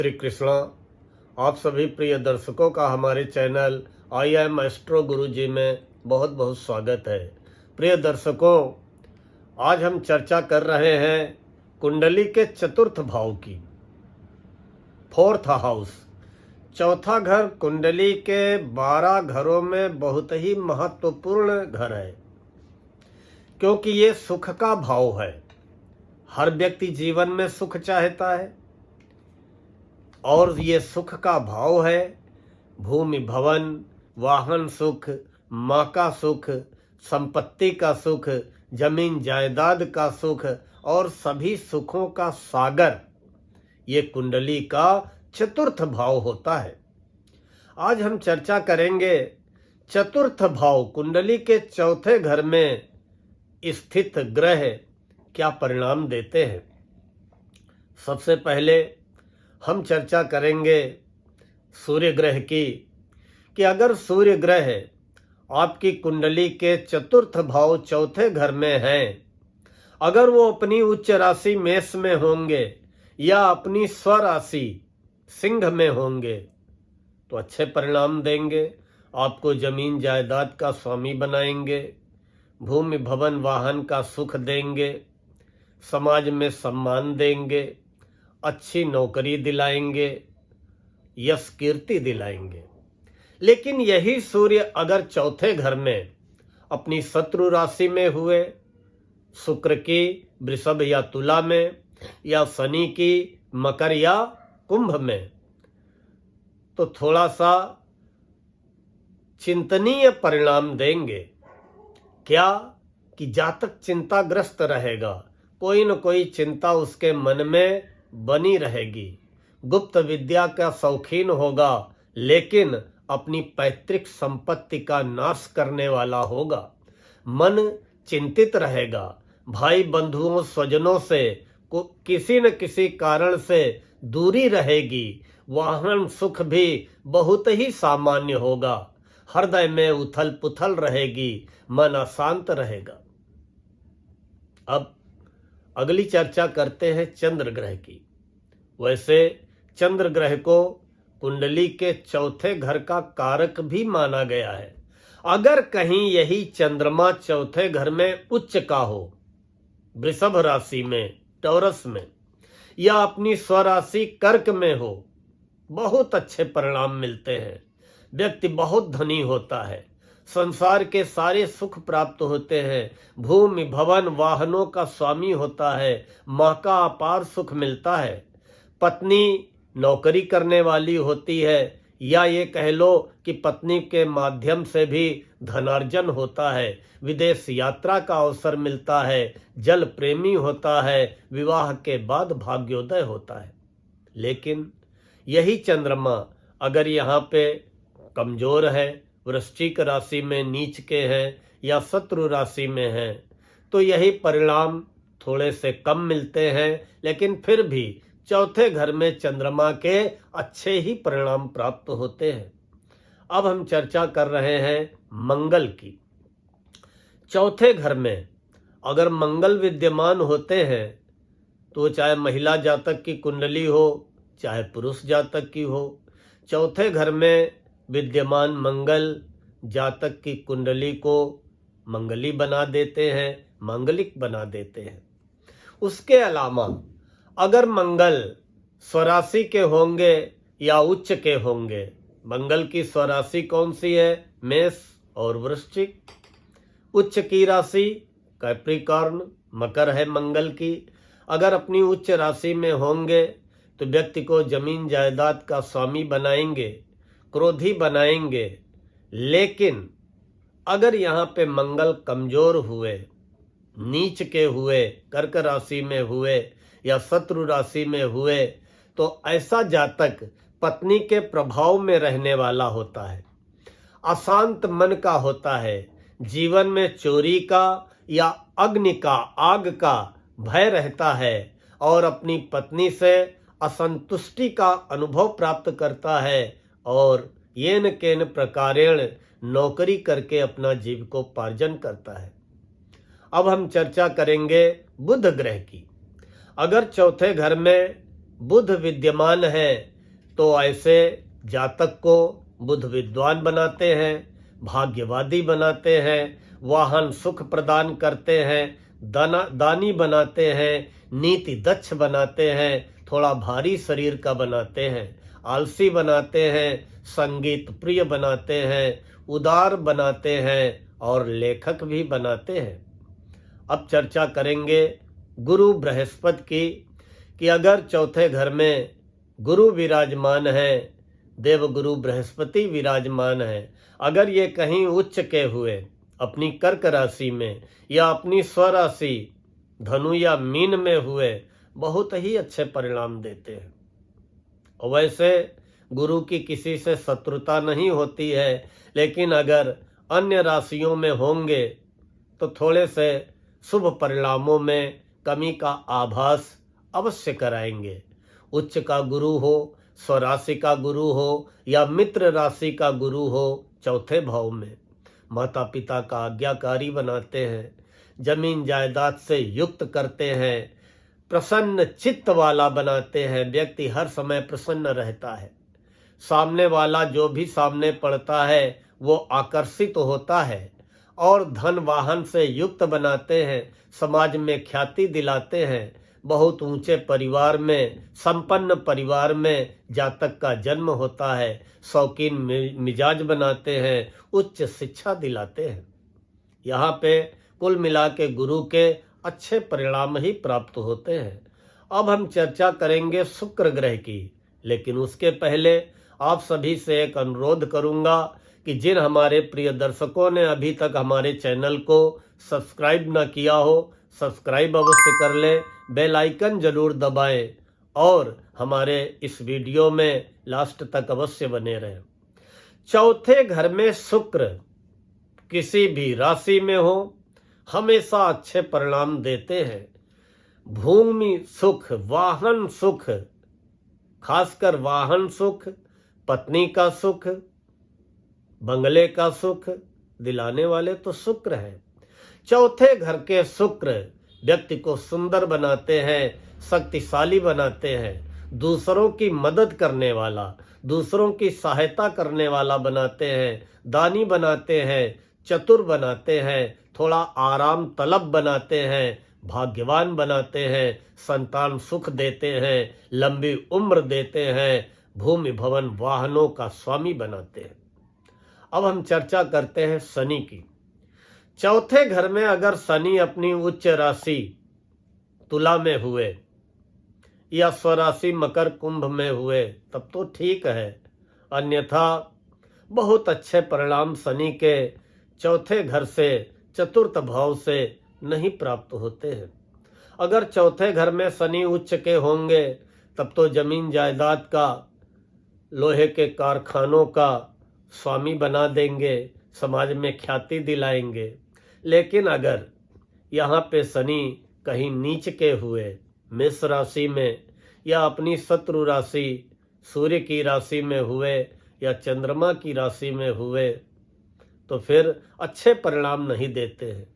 श्री कृष्णा। आप सभी प्रिय दर्शकों का हमारे चैनल आई एम एस्ट्रो गुरु जी में बहुत बहुत स्वागत है। प्रिय दर्शकों, आज हम चर्चा कर रहे हैं कुंडली के चतुर्थ भाव की। फोर्थ हाउस, चौथा घर कुंडली के 12 घरों में बहुत ही महत्वपूर्ण घर है, क्योंकि ये सुख का भाव है। हर व्यक्ति जीवन में सुख चाहता है और ये सुख का भाव है। भूमि भवन, वाहन सुख, माँ का सुख, संपत्ति का सुख, जमीन जायदाद का सुख और सभी सुखों का सागर ये कुंडली का चतुर्थ भाव होता है। आज हम चर्चा करेंगे चतुर्थ भाव कुंडली के चौथे घर में स्थित ग्रह क्या परिणाम देते हैं। सबसे पहले हम चर्चा करेंगे सूर्य ग्रह की, कि अगर सूर्य ग्रह आपकी कुंडली के चतुर्थ भाव चौथे घर में हैं, अगर वो अपनी उच्च राशि मेष में होंगे या अपनी स्वराशि सिंह में होंगे तो अच्छे परिणाम देंगे। आपको जमीन जायदाद का स्वामी बनाएंगे, भूमि भवन वाहन का सुख देंगे, समाज में सम्मान देंगे, अच्छी नौकरी दिलाएंगे, यश कीर्ति दिलाएंगे। लेकिन यही सूर्य अगर चौथे घर में अपनी शत्रु राशि में हुए, शुक्र की वृषभ या तुला में, या शनि की मकर या कुंभ में, तो थोड़ा सा चिंतनीय परिणाम देंगे। क्या कि जातक चिंताग्रस्त रहेगा, कोई न कोई चिंता उसके मन में बनी रहेगी। गुप्त विद्या का शौकीन होगा, लेकिन अपनी पैतृक संपत्ति का नाश करने वाला होगा। मन चिंतित रहेगा, भाई बंधुओं स्वजनों से किसी न किसी कारण से दूरी रहेगी। वाहन सुख भी बहुत ही सामान्य होगा। हृदय में उथल पुथल रहेगी, मन अशांत रहेगा। अब अगली चर्चा करते हैं चंद्र ग्रह की। वैसे चंद्र ग्रह को कुंडली के चौथे घर का कारक भी माना गया है। अगर कहीं यही चंद्रमा चौथे घर में उच्च का हो, वृषभ राशि में, टॉरस में, या अपनी स्वराशि कर्क में हो, बहुत अच्छे परिणाम मिलते हैं। व्यक्ति बहुत धनी होता है, संसार के सारे सुख प्राप्त होते हैं, भूमि भवन वाहनों का स्वामी होता है, माँ का अपार सुख मिलता है, पत्नी नौकरी करने वाली होती है, या ये कह लो कि पत्नी के माध्यम से भी धनार्जन होता है, विदेश यात्रा का अवसर मिलता है, जल प्रेमी होता है, विवाह के बाद भाग्योदय होता है। लेकिन यही चंद्रमा अगर यहाँ पे कमजोर है, वृश्चिक राशि में नीच के हैं या शत्रु राशि में हैं, तो यही परिणाम थोड़े से कम मिलते हैं। लेकिन फिर भी चौथे घर में चंद्रमा के अच्छे ही परिणाम प्राप्त होते हैं। अब हम चर्चा कर रहे हैं मंगल की। चौथे घर में अगर मंगल विद्यमान होते हैं, तो चाहे महिला जातक की कुंडली हो चाहे पुरुष जातक की हो, चौथे घर में विद्यमान मंगल जातक की कुंडली को मंगली बना देते हैं, मांगलिक बना देते हैं। उसके अलावा अगर मंगल स्वराशि के होंगे या उच्च के होंगे, मंगल की स्वराशि कौन सी है? मेष और वृश्चिक। उच्च की राशि कैप्रिकॉर्न मकर है मंगल की। अगर अपनी उच्च राशि में होंगे तो व्यक्ति को जमीन जायदाद का स्वामी बनाएंगे, क्रोधी बनाएंगे। लेकिन अगर यहाँ पे मंगल कमजोर हुए, नीच के हुए, कर्क राशि में हुए या शत्रु राशि में हुए, तो ऐसा जातक पत्नी के प्रभाव में रहने वाला होता है, अशांत मन का होता है, जीवन में चोरी का या अग्नि का, आग का भय रहता है और अपनी पत्नी से असंतुष्टि का अनुभव प्राप्त करता है और येन केन प्रकारेण नौकरी करके अपना जीविकोपार्जन करता है। अब हम चर्चा करेंगे बुध ग्रह की। अगर चौथे घर में बुध विद्यमान है तो ऐसे जातक को बुध विद्वान बनाते हैं, भाग्यवादी बनाते हैं, वाहन सुख प्रदान करते हैं, दानी बनाते हैं, नीति दक्ष बनाते हैं, थोड़ा भारी शरीर का बनाते हैं, आलसी बनाते हैं, संगीत प्रिय बनाते हैं, उदार बनाते हैं और लेखक भी बनाते हैं। अब चर्चा करेंगे गुरु बृहस्पति की कि अगर चौथे घर में गुरु विराजमान है, देवगुरु बृहस्पति विराजमान है, अगर ये कहीं उच्च के हुए अपनी कर्क राशि में या अपनी स्वराशि धनु या मीन में हुए, बहुत ही अच्छे परिणाम देते हैं। वैसे गुरु की किसी से शत्रुता नहीं होती है, लेकिन अगर अन्य राशियों में होंगे तो थोड़े से शुभ परिणामों में कमी का आभास अवश्य कराएंगे। उच्च का गुरु हो, स्वराशि का गुरु हो या मित्र राशि का गुरु हो, चौथे भाव में माता पिता का आज्ञाकारी बनाते हैं, जमीन जायदाद से युक्त करते हैं, प्रसन्न चित्त वाला बनाते हैं। व्यक्ति हर समय प्रसन्न रहता है, सामने वाला जो भी सामने पड़ता है वो आकर्षित होता है और धन वाहन से युक्त बनाते हैं, समाज में ख्याति दिलाते हैं। बहुत ऊंचे परिवार में, संपन्न परिवार में जातक का जन्म होता है, शौकीन मिजाज बनाते हैं, उच्च शिक्षा दिलाते हैं। यहाँ पे कुल मिला के गुरु के अच्छे परिणाम ही प्राप्त होते हैं। अब हम चर्चा करेंगे शुक्र ग्रह की, लेकिन उसके पहले आप सभी से एक अनुरोध करूंगा कि जिन हमारे प्रिय दर्शकों ने अभी तक हमारे चैनल को सब्सक्राइब न किया हो, सब्सक्राइब अवश्य कर लें, बेल आइकन जरूर दबाएं और हमारे इस वीडियो में लास्ट तक अवश्य बने रहें। चौथे घर में शुक्र किसी भी राशि में हो, हमेशा अच्छे परिणाम देते हैं। भूमि सुख, वाहन सुख, खासकर वाहन सुख, पत्नी का सुख, बंगले का सुख दिलाने वाले तो शुक्र हैं। चौथे घर के शुक्र व्यक्ति को सुंदर बनाते हैं, शक्तिशाली बनाते हैं, दूसरों की मदद करने वाला, दूसरों की सहायता करने वाला बनाते हैं, दानी बनाते हैं, चतुर बनाते हैं, थोड़ा आराम तलब बनाते हैं, भाग्यवान बनाते हैं, संतान सुख देते हैं, लंबी उम्र देते हैं, भूमि भवन वाहनों का स्वामी बनाते हैं। अब हम चर्चा करते हैं शनि की। चौथे घर में अगर शनि अपनी उच्च राशि तुला में हुए या स्वराशि मकर कुंभ में हुए तब तो ठीक है, अन्यथा बहुत अच्छे परिणाम शनि के चौथे घर से, चतुर्थ भाव से नहीं प्राप्त होते हैं। अगर चौथे घर में शनि उच्च के होंगे तब तो जमीन जायदाद का, लोहे के कारखानों का स्वामी बना देंगे, समाज में ख्याति दिलाएंगे। लेकिन अगर यहाँ पे शनि कहीं नीच के हुए मेष राशि में या अपनी शत्रु राशि सूर्य की राशि में हुए या चंद्रमा की राशि में हुए तो फिर अच्छे परिणाम नहीं देते हैं।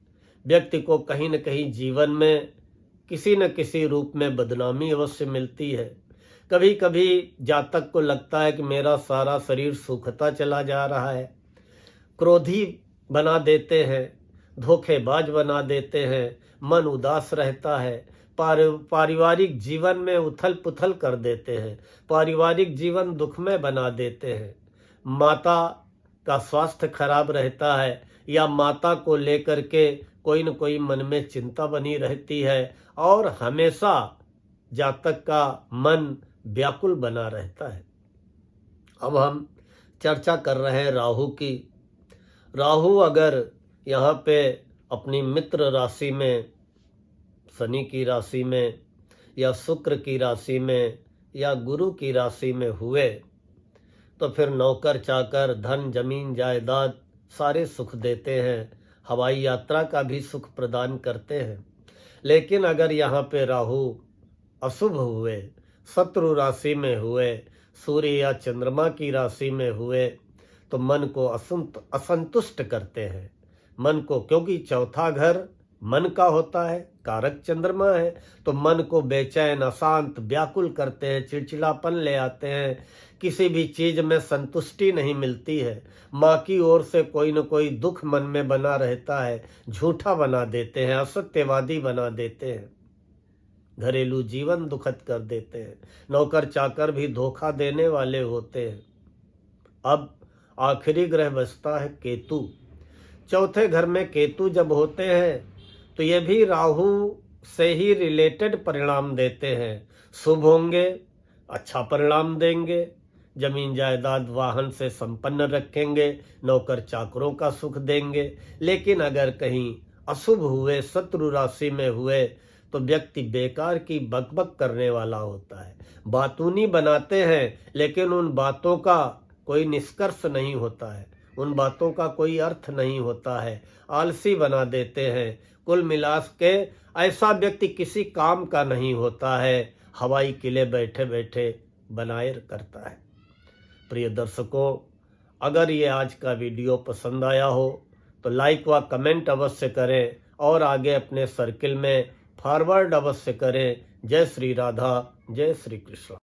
व्यक्ति को कहीं न कहीं जीवन में किसी न किसी रूप में बदनामी अवश्य मिलती है। कभी कभी जातक को लगता है कि मेरा सारा शरीर सूखता चला जा रहा है, क्रोधी बना देते हैं, धोखेबाज बना देते हैं, मन उदास रहता है, पारिवारिक जीवन में उथल पुथल कर देते हैं, पारिवारिक जीवन दुखमय बना देते हैं, माता का स्वास्थ्य खराब रहता है या माता को लेकर के कोई न कोई मन में चिंता बनी रहती है और हमेशा जातक का मन व्याकुल बना रहता है। अब हम चर्चा कर रहे हैं राहु की। राहु अगर यहाँ पे अपनी मित्र राशि में, शनि की राशि में या शुक्र की राशि में या गुरु की राशि में हुए तो फिर नौकर चाकर, धन जमीन जायदाद सारे सुख देते हैं, हवाई यात्रा का भी सुख प्रदान करते हैं। लेकिन अगर यहाँ पे राहु अशुभ हुए, शत्रु राशि में हुए, सूर्य या चंद्रमा की राशि में हुए तो मन को असंतुष्ट करते हैं। मन को, क्योंकि चौथा घर मन का होता है, कारक चंद्रमा है, तो मन को बेचैन, अशांत, व्याकुल करते हैं, चिड़चिड़ापन ले आते हैं, किसी भी चीज में संतुष्टि नहीं मिलती है, माँ की ओर से कोई न कोई दुख मन में बना रहता है, झूठा बना देते हैं, असत्यवादी बना देते हैं, घरेलू जीवन दुखद कर देते हैं, नौकर चाकर भी धोखा देने वाले होते हैं। अब आखिरी ग्रह बचता है केतु। चौथे घर में केतु जब होते हैं तो ये भी राहु से ही रिलेटेड परिणाम देते हैं। शुभ होंगे, अच्छा परिणाम देंगे, जमीन जायदाद वाहन से संपन्न रखेंगे, नौकर चाकरों का सुख देंगे। लेकिन अगर कहीं अशुभ हुए, शत्रु राशि में हुए, तो व्यक्ति बेकार की बकबक करने वाला होता है, बातूनी बनाते हैं, लेकिन उन बातों का कोई निष्कर्ष नहीं होता है, उन बातों का कोई अर्थ नहीं होता है, आलसी बना देते हैं। कुल मिला के ऐसा व्यक्ति किसी काम का नहीं होता है, हवाई किले बैठे बैठे बनाए करता है। प्रिय दर्शकों, अगर ये आज का वीडियो पसंद आया हो तो लाइक व कमेंट अवश्य करें और आगे अपने सर्किल में फॉरवर्ड अवश्य करें। जय श्री राधा, जय श्री कृष्ण।